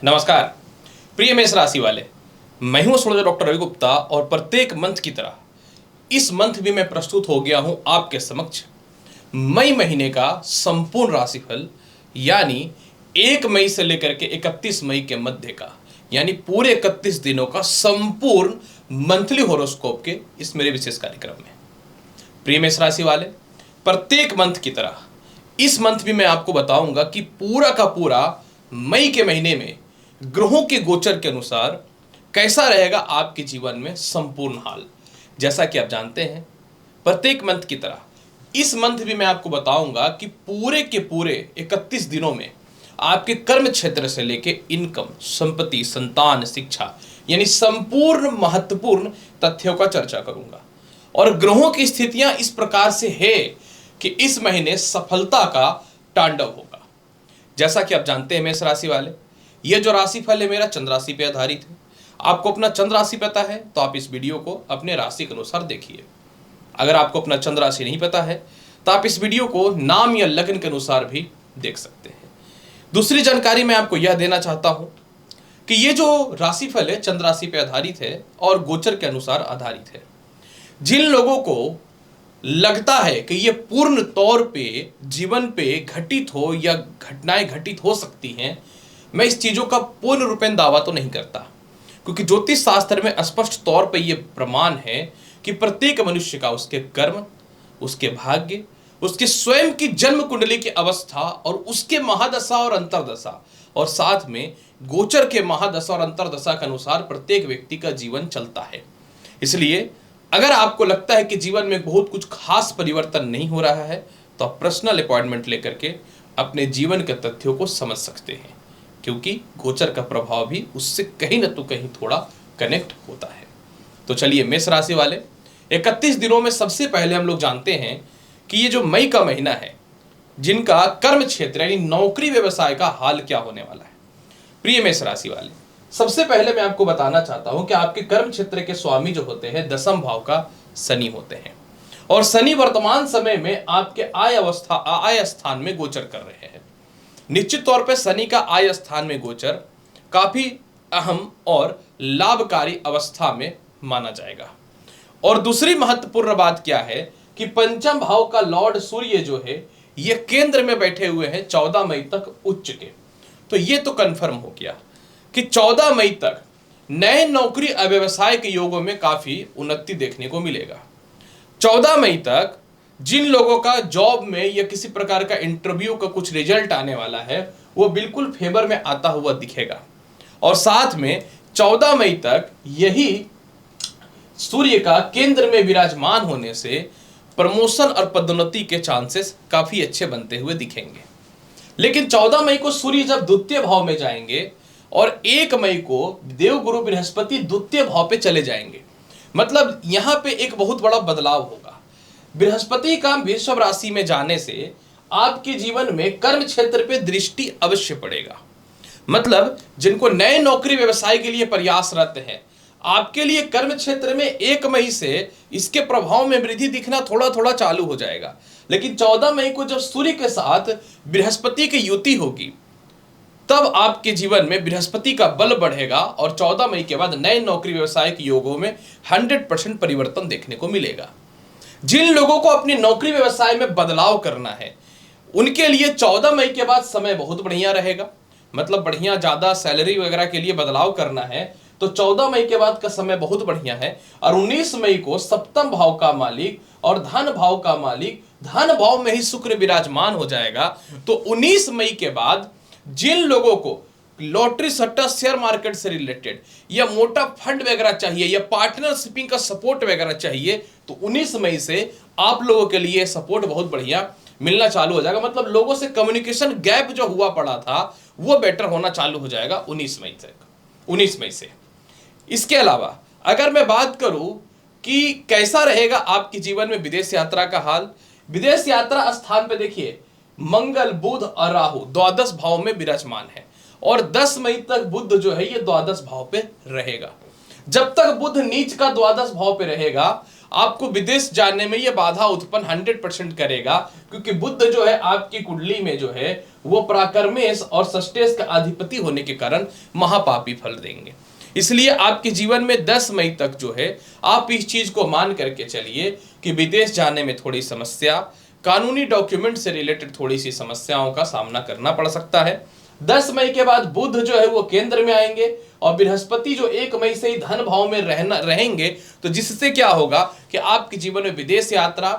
नमस्कार प्रिय मेष राशि वाले। मैं हूं एस्ट्रोलॉजर डॉक्टर रवि गुप्ता और प्रत्येक मंथ की तरह इस मंथ भी मैं प्रस्तुत हो गया हूं आपके समक्ष मई महीने का संपूर्ण राशिफल, यानी 1 मई से लेकर के 31 मई के मध्य का, यानी पूरे 31 दिनों का संपूर्ण मंथली हॉरोस्कोप के इस मेरे विशेष कार्यक्रम में। प्रिय मेष राशि वाले, प्रत्येक मंथ की तरह इस मंथ भी मैं आपको बताऊंगा कि पूरा का पूरा मई के महीने में ग्रहों के गोचर के अनुसार कैसा रहेगा आपके जीवन में संपूर्ण हाल। जैसा कि आप जानते हैं, प्रत्येक मंथ की तरह इस मंथ भी मैं आपको बताऊंगा कि पूरे के पूरे 31 दिनों में आपके कर्म क्षेत्र से लेके इनकम, संपत्ति, संतान, शिक्षा, यानी संपूर्ण महत्वपूर्ण तथ्यों का चर्चा करूंगा। और ग्रहों की स्थितियां इस प्रकार से है कि इस महीने सफलता का तांडव होगा। जैसा कि आप जानते हैं मेष राशि वाले, ये जो राशिफल है मेरा चंद्र राशि पे आधारित है। आपको अपना चंद्र राशि पता है तो आप इस वीडियो को अपने राशि के अनुसार देखिए। अगर आपको अपना चंद्र राशि नहीं पता है तो आप इस वीडियो को नाम या लग्न के अनुसार भी देख सकते हैं। दूसरी जानकारी मैं आपको यह देना चाहता हूं कि ये जो राशिफल है चंद्र राशि पे आधारित है और गोचर के अनुसार आधारित है। जिन लोगों को लगता है कि ये पूर्ण तौर पे जीवन पे घटित हो या घटनाएं घटित हो सकती हैं, मैं इस चीजों का पूर्ण रूपेण दावा तो नहीं करता, क्योंकि ज्योतिष शास्त्र में स्पष्ट तौर पे ये प्रमाण है कि प्रत्येक मनुष्य का उसके कर्म, उसके भाग्य, उसके स्वयं की जन्म कुंडली की अवस्था और उसके महादशा और अंतरदशा और साथ में गोचर के महादशा और अंतरदशा के अनुसार प्रत्येक व्यक्ति का जीवन चलता है। इसलिए अगर आपको लगता है कि जीवन में बहुत कुछ खास परिवर्तन नहीं हो रहा है तो आप पर्सनल अपॉइंटमेंट लेकर के अपने जीवन के तथ्यों को समझ सकते हैं, क्योंकि गोचर का प्रभाव भी उससे कहीं न तो कहीं थोड़ा कनेक्ट होता है। तो चलिए मेष राशि वाले, 31 दिनों में सबसे पहले हम लोग जानते हैं कि ये जो मई का महीना है, जिनका कर्म क्षेत्र यानी नौकरी व्यवसाय का हाल क्या होने वाला है। प्रिय मेष राशि वाले, सबसे पहले मैं आपको बताना चाहता हूं कि आपके कर्म क्षेत्र के स्वामी जो होते हैं दशम भाव का शनि होते हैं, और शनि वर्तमान समय में आपके आय स्थान में गोचर कर रहे हैं। निश्चित तौर पर शनि का आय स्थान में गोचर काफी अहम और लाभकारी अवस्था में माना जाएगा। और दूसरी महत्वपूर्ण बात क्या है कि पंचम भाव का लॉर्ड सूर्य जो है ये केंद्र में बैठे हुए हैं 14 मई तक उच्च के। तो ये तो कंफर्म हो गया कि 14 मई तक नए नौकरी व्यवसाय के योगों में काफी उन्नति देखने को मिलेगा। 14 मई तक जिन लोगों का जॉब में या किसी प्रकार का इंटरव्यू का कुछ रिजल्ट आने वाला है वो बिल्कुल फेवर में आता हुआ दिखेगा। और साथ में 14 मई तक यही सूर्य का केंद्र में विराजमान होने से प्रमोशन और पदोन्नति के चांसेस काफी अच्छे बनते हुए दिखेंगे। लेकिन 14 मई को सूर्य जब द्वितीय भाव में जाएंगे और 1 मई को देवगुरु बृहस्पति द्वितीय भाव पे चले जाएंगे, मतलब यहां पे एक बहुत बड़ा बदलाव होगा। बृहस्पति का वृषभ राशि में जाने से आपके जीवन में कर्म क्षेत्र पे दृष्टि अवश्य पड़ेगा। मतलब जिनको नए नौकरी व्यवसाय के लिए प्रयासरत है, आपके लिए कर्म क्षेत्र में 1 मई से इसके प्रभाव में वृद्धि दिखना थोड़ा थोड़ा चालू हो जाएगा। लेकिन 14 मई को जब सूर्य के साथ बृहस्पति की युति होगी तब आपके जीवन में बृहस्पति का बल बढ़ेगा और 14 मई के बाद नए नौकरी व्यवसाय के योगों में 100% परिवर्तन देखने को मिलेगा। जिन लोगों को अपनी नौकरी व्यवसाय में बदलाव करना है उनके लिए 14 मई के बाद समय बहुत बढ़िया रहेगा। मतलब बढ़िया ज्यादा सैलरी वगैरह के लिए बदलाव करना है तो 14 मई के बाद का समय बहुत बढ़िया है। और 19 मई को सप्तम भाव का मालिक और धन भाव का मालिक धन भाव में ही शुक्र विराजमान हो जाएगा। तो 19 मई के बाद जिन लोगों को लॉटरी सट्टा शेयर मार्केट से रिलेटेड या मोटा फंड वगैरह चाहिए या पार्टनरशिपिंग का सपोर्ट वगैरह चाहिए तो 19 मई से आप लोगों के लिए सपोर्ट बहुत बढ़िया मिलना चालू हो जाएगा। मतलब लोगों से कम्युनिकेशन गैप जो हुआ पड़ा था वो बेटर होना चालू हो जाएगा 19 मई से। इसके अलावा अगर मैं बात करूं कि कैसा रहेगा आपके जीवन में विदेश यात्रा का हाल, विदेश यात्रा स्थान पे देखिए मंगल, बुध और राहु द्वादश भाव में विराजमान है और 10 मई तक बुध जो है ये द्वादश भाव पे रहेगा। जब तक बुध नीच का द्वादश भाव पे रहेगा आपको विदेश जाने में यह बाधा उत्पन्न 100% करेगा, क्योंकि बुध जो है आपकी कुंडली में जो है वो पराक्रमेश और षष्टेश का अधिपति होने के कारण महापापी फल देंगे। इसलिए आपके जीवन में 10 मई तक जो है आप इस चीज को मान करके चलिए कि विदेश जाने में थोड़ी समस्या, कानूनी डॉक्यूमेंट से रिलेटेड थोड़ी सी समस्याओं का सामना करना पड़ सकता है। 10 मई के बाद बुध जो है वो केंद्र में आएंगे और बृहस्पति जो 1 मई से ही धन भाव में रहेंगे, तो जिससे क्या होगा कि आपके जीवन में विदेश यात्रा,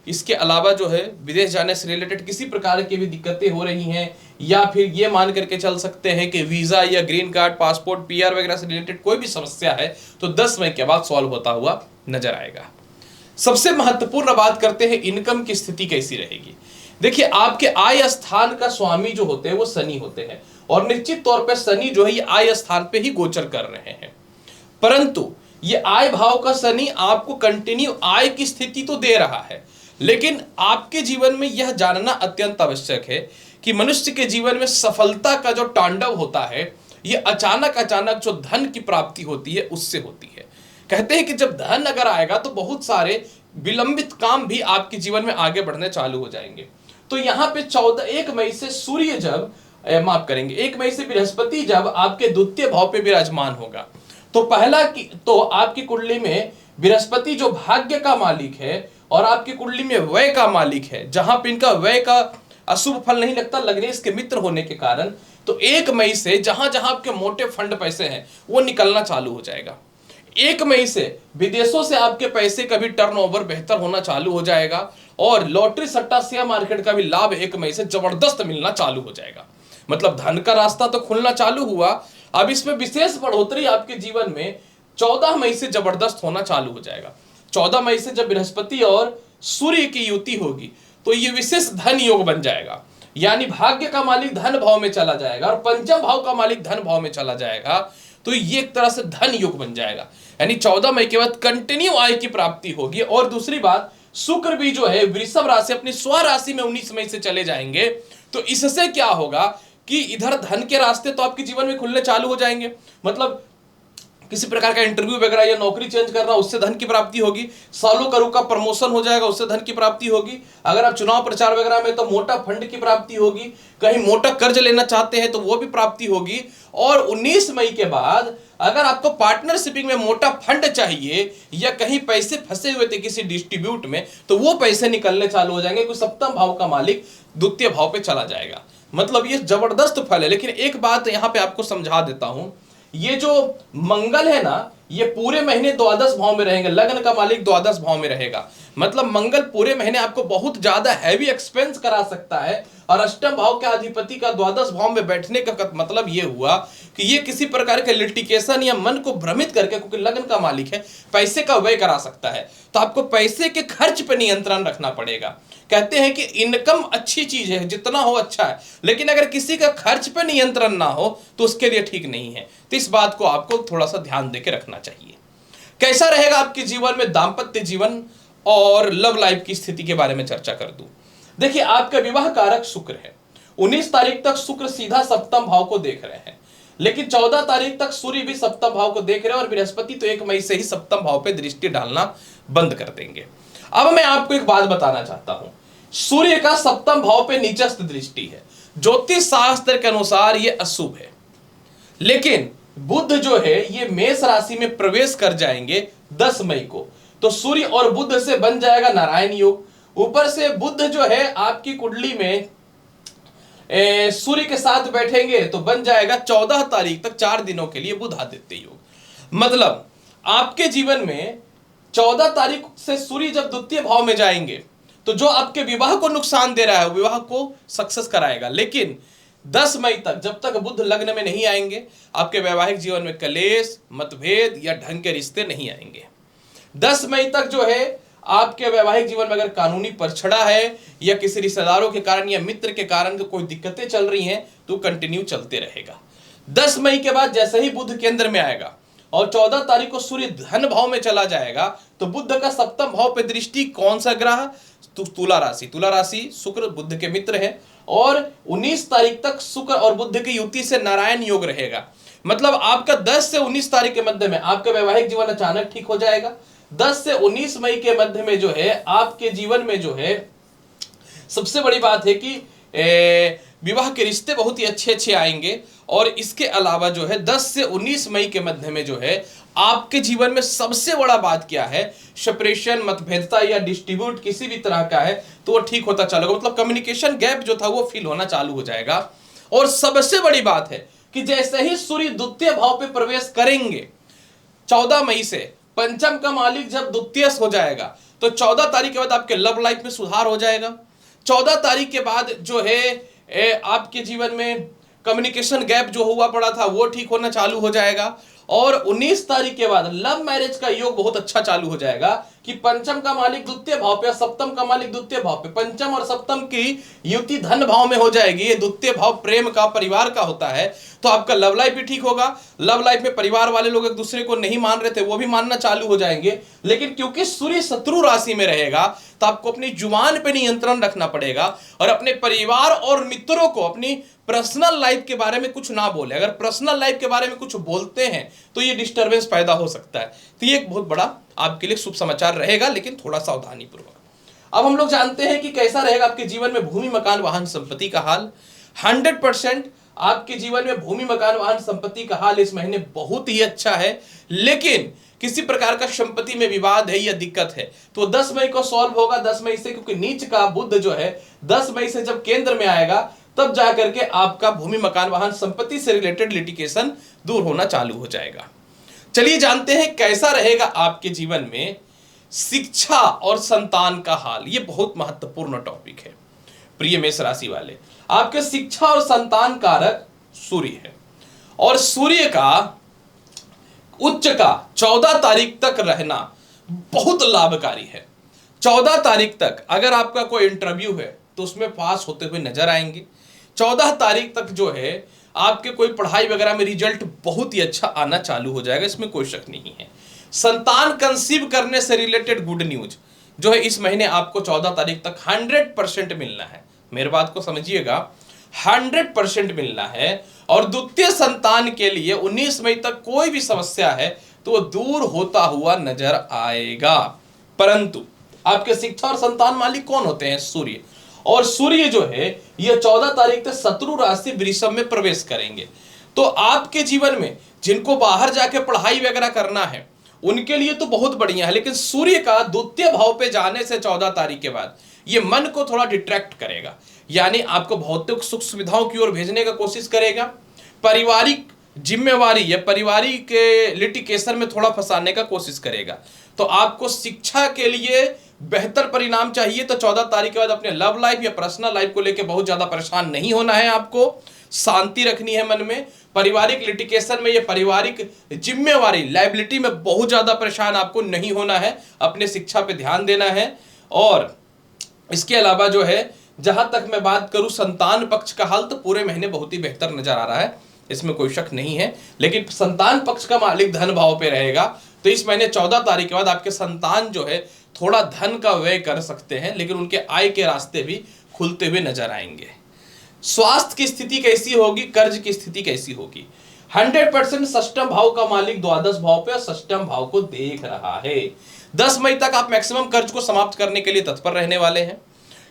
इसके अलावा जो है विदेश जाने से रिलेटेड किसी प्रकार की भी दिक्कतें हो रही हैं, या फिर ये मान करके चल सकते हैं कि वीजा या ग्रीन कार्ड, पासपोर्ट, पीआर वगैरह से रिलेटेड कोई भी समस्या है तो 10 मई के बाद सॉल्व होता हुआ नजर आएगा। सबसे महत्वपूर्ण बात करते हैं इनकम की स्थिति कैसी रहेगी। देखिए, आपके आय स्थान का स्वामी जो होते हैं वो शनि होते हैं, और निश्चित तौर पे शनि जो है ये आय स्थान पे ही गोचर कर रहे हैं, परंतु ये आय भाव का शनि आपको कंटिन्यू आय की स्थिति तो दे रहा है, लेकिन आपके जीवन में यह जानना अत्यंत आवश्यक है कि मनुष्य के जीवन में सफलता का जो तांडव होता है ये अचानक जो धन की प्राप्ति होती है उससे होती है। कहते हैं कि जब धन अगर आएगा तो बहुत सारे विलंबित काम भी आपके जीवन में आगे बढ़ने चालू हो जाएंगे। तो यहाँ पे 1 मई से सूर्य जब 1 मई से बृहस्पति जब आपके द्वितीय भाव पे विराजमान होगा, तो तो आपकी कुंडली में बृहस्पति जो भाग्य का मालिक है और आपकी कुंडली में व्यय का मालिक है, जहां पे इनका व्यय का अशुभ फल नहीं लगता लग्नेश के मित्र होने के कारण, तो 1 मई से जहां जहां आपके मोटे फंड पैसे हैं वो निकलना चालू हो जाएगा। 1 मई से विदेशों से आपके पैसे का भी टर्नओवर बेहतर होना चालू हो जाएगा, और लॉटरी सट्टा शेयर मार्केट का भी लाभ 1 मई से जबरदस्त मिलना चालू हो जाएगा। मतलब धन का रास्ता तो खुलना चालू हुआ, अब इसमें विशेष बढ़ोतरी आपके जीवन में 14 मई से जबरदस्त होना चालू हो जाएगा। 14 मई से जब बृहस्पति और सूर्य की युति होगी तो ये विशेष धन योग बन जाएगा, यानी भाग्य का मालिक धन भाव में चला जाएगा और पंचम भाव का मालिक धन भाव में चला जाएगा, तो ये एक तरह से धन योग बन जाएगा। यानी 14 मई के बाद कंटिन्यू आय की प्राप्ति होगी। और दूसरी बात, शुक्र भी जो है वृषभ राशि अपनी स्व राशि में 19 मई से चले जाएंगे, तो इससे क्या होगा कि इधर धन के रास्ते तो आपके जीवन में खुलने चालू हो जाएंगे। मतलब किसी प्रकार का इंटरव्यू वगैरह या नौकरी चेंज करना, उससे धन की प्राप्ति होगी। सालों करों का प्रमोशन हो जाएगा, उससे धन की प्राप्ति होगी। अगर आप चुनाव प्रचार वगैरह में तो मोटा फंड की प्राप्ति होगी। कहीं मोटा कर्ज लेना चाहते हैं तो वो भी प्राप्ति होगी। और 19 मई के बाद अगर आपको पार्टनरशिपिंग में मोटा फंड चाहिए या कहीं पैसे फंसे हुए थे किसी डिस्ट्रीब्यूट में, तो वो पैसे निकलने चालू हो जाएंगे, क्योंकि सप्तम भाव का मालिक द्वितीय भाव पे चला जाएगा। मतलब ये जबरदस्त फल है। लेकिन एक बात यहां पे आपको समझा देता हूं, ये जो मंगल है ना, ये पूरे महीने द्वादश भाव में रहेंगे। लग्न का मालिक द्वादश भाव में रहेगा, मतलब मंगल पूरे महीने आपको बहुत ज्यादा हैवी एक्सपेंस करा सकता है। और अष्टम भाव के अधिपति का द्वादश भाव में बैठने का मतलब ये हुआ कि ये किसी प्रकार के लिटिगेशन या मन को भ्रमित करके, क्योंकि लग्न का मालिक है, पैसे का व्यय करा सकता है। तो आपको पैसे के खर्च पे नियंत्रण रखना पड़ेगा। कहते हैं कि इनकम अच्छी चीज है, जितना हो अच्छा है, लेकिन अगर किसी का खर्च पे नियंत्रण ना हो तो उसके लिए ठीक नहीं है। तो इस बात को आपको थोड़ा सा ध्यान देके रखना चाहिए। कैसा रहेगा आपके जीवन में दाम्पत्य जीवन और लव लाइफ की स्थिति के बारे में चर्चा कर दूं। देखिए, आपका विवाह कारक शुक्र है। 19 तारीख तक शुक्र सीधा सप्तम भाव को देख रहे हैं, लेकिन 14 तारीख तक सूर्य भी सप्तम भाव को देख रहे हैं, और बृहस्पति तो 1 मई से ही सप्तम भाव पे दृष्टि डालना बंद कर देंगे। अब मैं आपको एक बात बताना चाहता हूं, सूर्य का सप्तम भाव पे नीचस्थ दृष्टि है। ज्योतिष शास्त्र के अनुसार यह अशुभ है, लेकिन बुध जो है ये मेष राशि में प्रवेश कर जाएंगे 10 मई को, तो सूर्य और बुध से बन जाएगा नारायण योग। ऊपर से बुध जो है आपकी कुंडली में सूर्य के साथ बैठेंगे तो बन जाएगा 14 तारीख तक 4 दिनों के लिए बुध आदित्य योग। मतलब आपके जीवन में 14 तारीख से सूर्य जब द्वितीय भाव में जाएंगे तो जो आपके विवाह को नुकसान दे रहा है विवाह को सक्सेस कराएगा। लेकिन 10 मई तक जब तक बुध लग्न में नहीं आएंगे, आपके वैवाहिक जीवन में कलेश, मतभेद या ढंग के रिश्ते नहीं आएंगे। 10 मई तक जो है आपके वैवाहिक जीवन में अगर कानूनी परछड़ा है या किसी रिश्तेदारों के कारण या मित्र के कारण कोई दिक्कतें चल रही हैं तो कंटिन्यू चलते रहेगा। 10 मई के बाद जैसे ही बुध केंद्र में आएगा और 14 तारीख को सूर्य धन भाव में चला जाएगा, तो बुध का सप्तम भाव पे दृष्टि कौन सा ग्रह? तुला राशि। तुला राशि शुक्र बुध के मित्र है, और 19 तारीख तक शुक्र और बुध की युति से नारायण योग रहेगा। मतलब आपका 10 से 19 तारीख के मध्य में आपका वैवाहिक जीवन अचानक ठीक हो जाएगा। 10 से 19 मई के मध्य में जो है आपके जीवन में जो है सबसे बड़ी बात है कि विवाह के रिश्ते बहुत ही अच्छे अच्छे आएंगे। और इसके अलावा जो है 10 से 19 मई के मध्य में जो है आपके जीवन में सबसे बड़ा बात क्या है, सेपरेशन, मतभेदता या डिस्ट्रीब्यूट किसी भी तरह का है तो वो ठीक होता चलेगा, मतलब कम्युनिकेशन गैप जो था वो फील होना चालू हो जाएगा। और सबसे बड़ी बात है कि जैसे ही सूर्य द्वितीय भाव पे प्रवेश करेंगे 14 मई से, पंचम का मालिक जब द्वितीय हो जाएगा तो 14 तारीख के बाद आपके लव लाइफ में सुधार हो जाएगा। 14 तारीख के बाद जो है आपके जीवन में कम्युनिकेशन गैप जो हुआ पड़ा था वो ठीक होना चालू हो जाएगा। और 19 तारीख के बाद लव मैरिज का योग बहुत अच्छा चालू हो जाएगा कि पंचम का मालिक द्वितीय भाव पे, सप्तम का मालिक द्वितीय भाव पे, पंचम और सप्तम की युति धन भाव में हो जाएगी। ये द्वितीय भाव प्रेम का, परिवार का होता है, तो आपका लव लाइफ भी ठीक होगा। लव लाइफ में परिवार वाले लोग एक दूसरे को नहीं मान रहे थे वो भी मानना चालू हो जाएंगे। लेकिन क्योंकि सूर्य शत्रु राशि में रहेगा तो आपको अपनी जुबान पे नियंत्रण रखना पड़ेगा और अपने परिवार और मित्रों को अपनी पर्सनल लाइफ के बारे में कुछ ना बोले। अगर पर्सनल लाइफ के बारे में कुछ बोलते हैं तो ये डिस्टरबेंस पैदा हो सकता है। तो ये एक बहुत बड़ा आपके लिए शुभ समाचार रहेगा, लेकिन थोड़ा सावधानी पूर्वक। अब हम लोग जानते हैं कि कैसा रहेगा आपके जीवन में भूमि, मकान, वाहन, संपत्ति का हाल। 100% आपके जीवन में भूमि, मकान, वाहन, संपत्ति का हाल इस महीने बहुत ही अच्छा है। लेकिन किसी प्रकार का संपत्ति में विवाद है या दिक्कत है तो 10 मई को सॉल्व होगा। 10 मई से, क्योंकि नीच का बुध जो है 10 मई से जब केंद्र में आएगा तब जाकर के आपका भूमि, मकान, वाहन, संपत्ति से रिलेटेड लिटिगेशन दूर होना चालू हो जाएगा। चलिए जानते हैं कैसा रहेगा आपके जीवन में शिक्षा और संतान का हाल। ये बहुत महत्वपूर्ण टॉपिक है प्रिय मेष राशि वाले। आपके शिक्षा और संतान कारक सूर्य है और सूर्य का उच्च का 14 तारीख तक रहना बहुत लाभकारी है। 14 तारीख तक अगर आपका कोई इंटरव्यू है तो उसमें पास होते हुए नजर आएंगे। 14 तारीख तक जो है आपके कोई पढ़ाई वगैरह में रिजल्ट बहुत ही अच्छा आना चालू हो जाएगा, इसमें कोई शक नहीं है। संतान कंसीव करने से रिलेटेड गुड न्यूज जो है इस महीने आपको 14 तारीख तक 100% मिलना है। मेरी बात को समझिएगा, 100% मिलना है। और द्वितीय संतान के लिए 19 मई तक कोई भी समस्या है तो वो दूर होता हुआ नजर आएगा। परंतु आपके शिक्षा और संतान मालिक कौन होते हैं? सूर्य। और सूर्य जो है ये 14 तारीख तक शत्रु राशि वृषभ में प्रवेश करेंगे। तो आपके जीवन में जिनको बाहर जाके पढ़ाई वगैरह करना है उनके लिए तो बहुत बढ़िया है, लेकिन सूर्य का द्वितीय भाव पे जाने से 14 तारीख के बाद ये मन को थोड़ा डिट्रैक्ट करेगा, यानी आपको भौतिक सुख सुविधाओं की ओर भेजने का कोशिश करेगा। पारिवारिक जिम्मेवारी या पारिवारिक लिटिगेशन में थोड़ा फंसाने का कोशिश करेगा। तो आपको शिक्षा के लिए बेहतर परिणाम चाहिए तो 14 तारीख के बाद अपने लव लाइफ या पर्सनल लाइफ को लेकर बहुत ज्यादा परेशान नहीं होना है। आपको शांति रखनी है मन में। पारिवारिक लिटिगेशन में या पारिवारिक जिम्मेवारी लायबिलिटी में बहुत ज्यादा परेशान आपको नहीं होना है। अपने शिक्षा पे ध्यान देना है। और इसके अलावा जो है जहां तक मैं बात करूं संतान पक्ष का हाल तो पूरे महीने बहुत ही बेहतर नजर आ रहा है, इसमें कोई शक नहीं है। लेकिन संतान पक्ष का मालिक धन भाव पे रहेगा तो इस महीने 14 तारीख के बाद आपके संतान जो है थोड़ा धन का व्यय कर सकते हैं, लेकिन उनके आय के रास्ते भी खुलते हुए नजर आएंगे। स्वास्थ्य की स्थिति कैसी होगी, कर्ज की स्थिति कैसी होगी? 100% षष्टम भाव का मालिक द्वादश भाव पे और षष्टम भाव को देख रहा है। 10 मई तक आप मैक्सिमम कर्ज को समाप्त करने के लिए तत्पर रहने वाले हैं।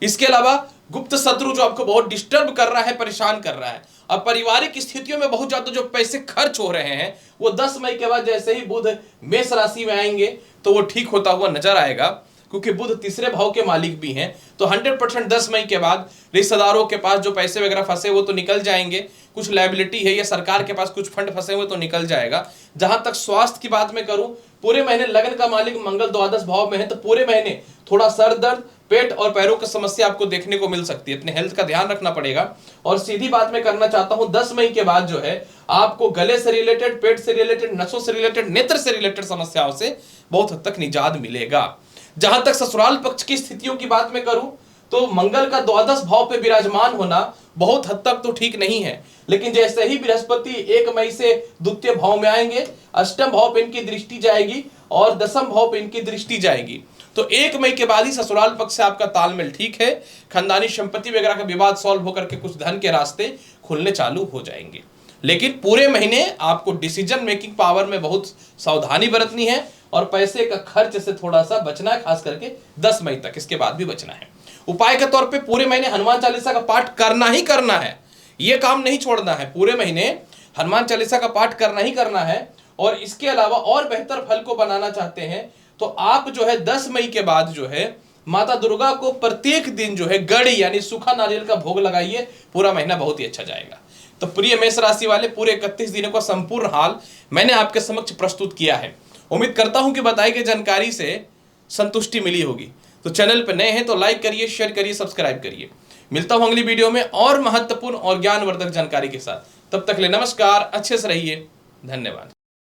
इसके अलावा गुप्त शत्रु जो आपको बहुत डिस्टर्ब कर रहा है, परेशान कर रहा है, अब पारिवारिक स्थितियों में बहुत ज्यादा जो पैसे खर्च हो रहे हैं वो 10 मई के बाद जैसे ही बुध मेष राशि में आएंगे तो वो ठीक होता हुआ नजर आएगा, क्योंकि बुध तीसरे भाव के मालिक भी हैं। तो 100% 10 मई के बाद रिश्तेदारों के पास जो पैसे वगैरह फंसे वो तो निकल जाएंगे, कुछ लायबिलिटी है या सरकार के पास कुछ फंड फंसे हुए तो निकल जाएगा। जहां तक स्वास्थ्य की बात मैं करूं, पूरे महीने लगन का मालिक मंगल द्वादश भाव में है तो पूरे महीने थोड़ा सर दर्द, पेट और पैरों की समस्या आपको देखने को मिल सकती है। अपने हेल्थ का ध्यान रखना पड़ेगा। और सीधी बात मैं करना चाहता हूं, 10 मई के बाद जो है आपको गले से रिलेटेड, पेट से रिलेटेड, नसों से रिलेटेड, नेत्र से रिलेटेड समस्याओं से बहुत हद तक निजात मिलेगा। जहां तक ससुराल पक्ष की स्थितियों की बात मैं करूं तो मंगल का द्वादश भाव पे विराजमान होना बहुत हद तक तो ठीक नहीं है, लेकिन जैसे ही बृहस्पति 1 मई से द्वितीय भाव में आएंगे, अष्टम भाव पे इनकी दृष्टि जाएगी और दसम भाव पे इनकी दृष्टि जाएगी। तो 1 मई के बाद ही ससुराल पक्ष से आपका तालमेल ठीक है। खानदानी संपत्ति वगैरह का विवाद सॉल्व होकर के कुछ धन के रास्ते खुलने चालू हो जाएंगे। लेकिन पूरे महीने आपको डिसीजन मेकिंग पावर में बहुत सावधानी बरतनी है और पैसे का खर्च से थोड़ा सा बचना है, खास करके 10 मई तक, इसके बाद भी बचना है। उपाय के तौर पे पूरे महीने हनुमान चालीसा का पाठ करना ही करना है, यह काम नहीं छोड़ना है। पूरे महीने हनुमान चालीसा का पाठ करना ही करना है। और इसके अलावा और बेहतर फल को बनाना चाहते हैं तो आप जो है 10 मई के बाद जो है माता दुर्गा को प्रत्येक दिन जो है गड़ी यानी सूखा नारियल का भोग लगाइए, पूरा महीना बहुत ही अच्छा जाएगा। तो प्रिय मेष राशि वाले, पूरे 31 दिनों का संपूर्ण हाल मैंने आपके समक्ष प्रस्तुत किया है। उम्मीद करता हूं कि बताई गई जानकारी से संतुष्टि मिली होगी। तो चैनल पर नए हैं तो लाइक करिए, शेयर करिए, सब्सक्राइब करिए। मिलता हूं अगली वीडियो में और महत्वपूर्ण और ज्ञानवर्धक जानकारी के साथ। तब तक ले नमस्कार, अच्छे से रहिए, धन्यवाद।